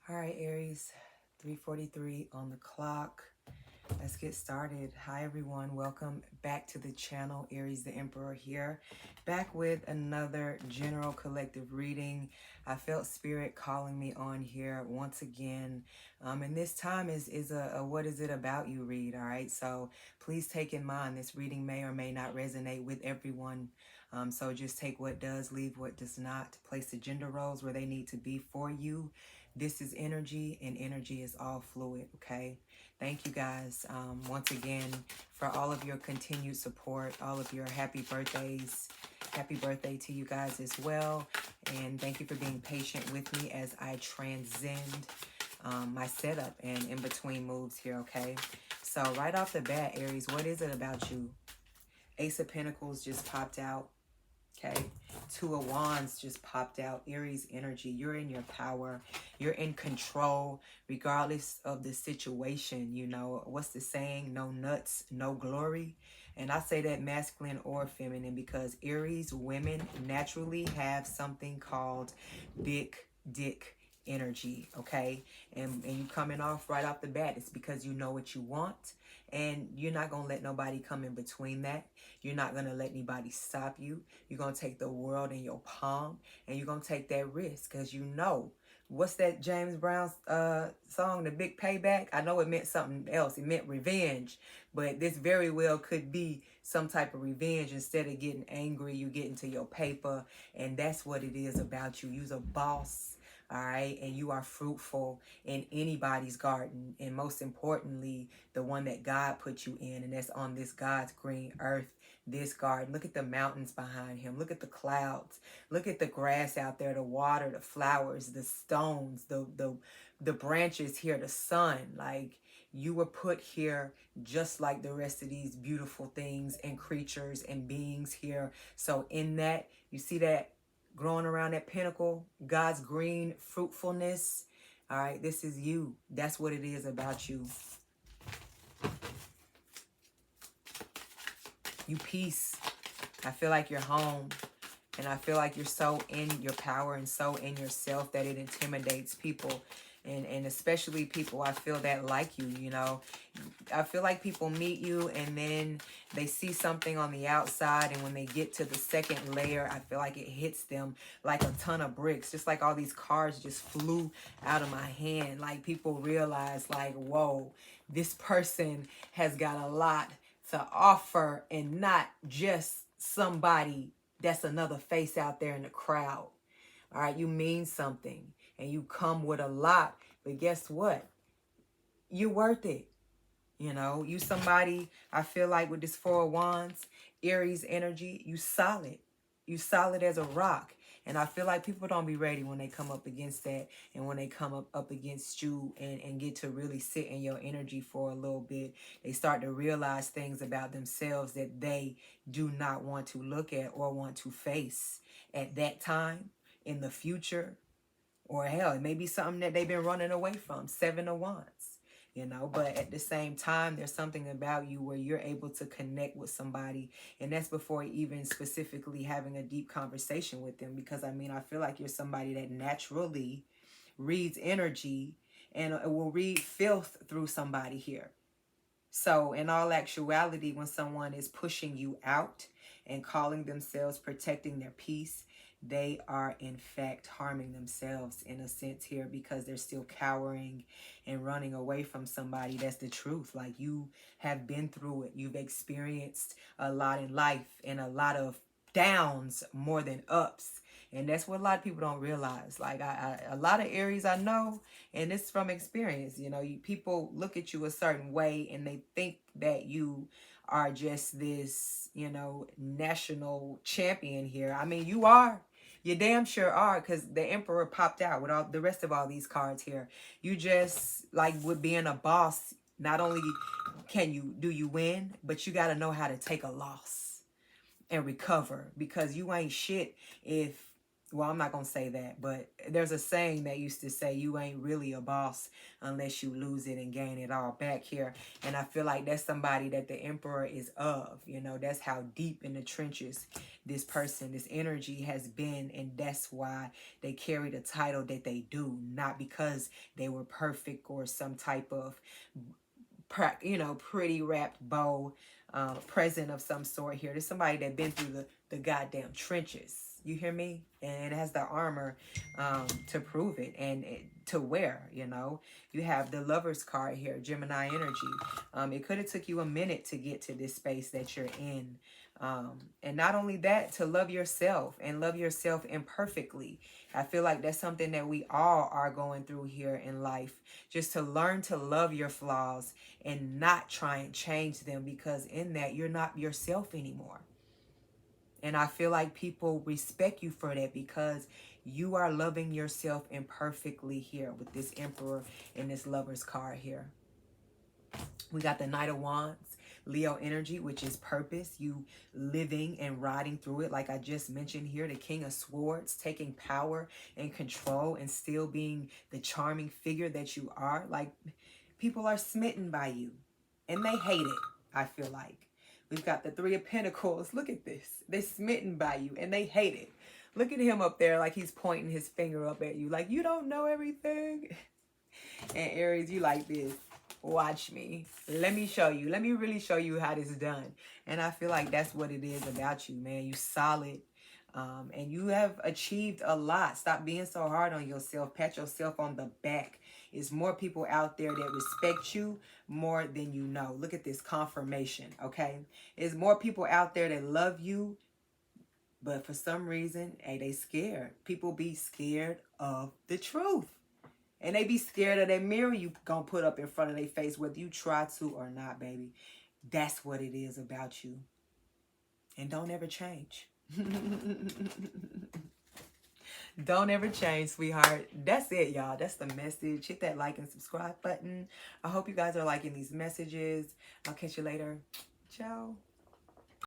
All right, Aries, 3:43 on the clock. Let's get started. Hi, everyone. Welcome back to the channel. Aries the Emperor here, back with another general collective reading. I felt spirit calling me on here once again. And this time is a what is it about you read. All right. So please take in mind this reading may or may not resonate with everyone. So just take what does, leave what does not. Place the gender roles where they need to be for you. This is energy, and energy is all fluid. Okay. Thank you guys once again for all of your continued support, all of your happy birthdays. Happy birthday to you guys as well. And thank you for being patient with me as I transcend my setup and in between moves here, okay? So right off the bat, Aries, what is it about you? Ace of Pentacles just popped out. Okay, Two of Wands just popped out. Aries energy. You're in your power. You're in control, regardless of the situation. You know, what's the saying? No nuts, no glory. And I say that masculine or feminine because Aries women naturally have something called big dick energy. Okay, and you coming off right off the bat. It's because you know what you want. And you're not going to let nobody come in between that. You're not going to let anybody stop you. You're going to take the world in your palm. And you're going to take that risk because you know. What's that James Brown song, The Big Payback? I know it meant something else. It meant revenge. But this very well could be some type of revenge. Instead of getting angry, you get into your paper. And that's what it is about you. You're a boss. All right, and you are fruitful in anybody's garden, and most importantly, the one that God put you in, and that's on this God's green earth, this garden. Look at the mountains behind him. Look at the clouds. Look at the grass out there, the water, the flowers, the stones, the branches here, the sun. Like, you were put here just like the rest of these beautiful things and creatures and beings here. So in that, you see that growing around that pinnacle, God's green fruitfulness. All right, this is you. That's what it is about you. You peace. I feel like you're home. And I feel like you're so in your power and so in yourself that it intimidates people. And especially people, I feel that like you, you know. I feel like people meet you and then they see something on the outside. And when they get to the second layer, I feel like it hits them like a ton of bricks. Just like all these cards just flew out of my hand. Like people realize like, whoa, this person has got a lot to offer and not just somebody that's another face out there in the crowd. All right, you mean something and you come with a lot, but guess what? You're worth it. You know, you somebody, I feel like with this Four of Wands, Aries energy, you solid. You solid as a rock. And I feel like people don't be ready when they come up against that and when they come up against you and get to really sit in your energy for a little bit. They start to realize things about themselves that they do not want to look at or want to face at that time in the future. Or hell, it may be something that they've been running away from. Seven of Wands. You know, but at the same time, there's something about you where you're able to connect with somebody. And that's before even specifically having a deep conversation with them. Because, I mean, I feel like you're somebody that naturally reads energy and will read filth through somebody here. So in all actuality, when someone is pushing you out and calling themselves protecting their peace, they are in fact harming themselves in a sense here because they're still cowering and running away from somebody. That's the truth. Like, you have been through it. You've experienced a lot in life and a lot of downs more than ups. And that's what a lot of people don't realize. Like, a lot of Aries I know, and it's from experience, you know, people look at you a certain way and they think that you are just this, you know, national champion here. I mean, you are. You damn sure are, because the Emperor popped out with all the rest of all these cards here. You just, like, with being a boss, not only do you win, but you got to know how to take a loss and recover, because you ain't shit if Well, I'm not going to say that, but there's a saying that used to say you ain't really a boss unless you lose it and gain it all back here. And I feel like that's somebody that the Emperor is of. You know, that's how deep in the trenches this person, this energy has been. And that's why they carry the title that they do, not because they were perfect or some type of, you know, pretty wrapped bow present of some sort here. There's somebody that been through the goddamn trenches. You hear me? And it has the armor to prove it and to wear, you know. You have the Lover's card here, Gemini energy. It could have took you a minute to get to this space that you're in. And not only that, to love yourself and love yourself imperfectly. I feel like that's something that we all are going through here in life. Just to learn to love your flaws and not try and change them, because in that you're not yourself anymore. And I feel like people respect you for that because you are loving yourself imperfectly here with this Emperor and this Lover's card here. We got the Knight of Wands, Leo energy, which is purpose, you living and riding through it. Like I just mentioned here, the King of Swords, taking power and control and still being the charming figure that you are. Like, people are smitten by you and they hate it, I feel like. We've got the Three of Pentacles. Look at this. They're smitten by you and they hate it. Look at him up there like he's pointing his finger up at you. Like, you don't know everything. And Aries, you like this. Watch me. Let me show you. Let me really show you how this is done. And I feel like that's what it is about you, man. You solid. And you have achieved a lot. Stop being so hard on yourself. Pat yourself on the back. There's more people out there that respect you more than you know. Look at this confirmation, okay? There's more people out there that love you, but for some reason, hey, they scared. People be scared of the truth. And they be scared of that mirror you gonna put up in front of their face, whether you try to or not, baby. That's what it is about you. And don't ever change. Don't ever change, sweetheart. That's it, y'all. That's the message. Hit that like and subscribe button. I hope you guys are liking these messages. I'll catch you later. Ciao.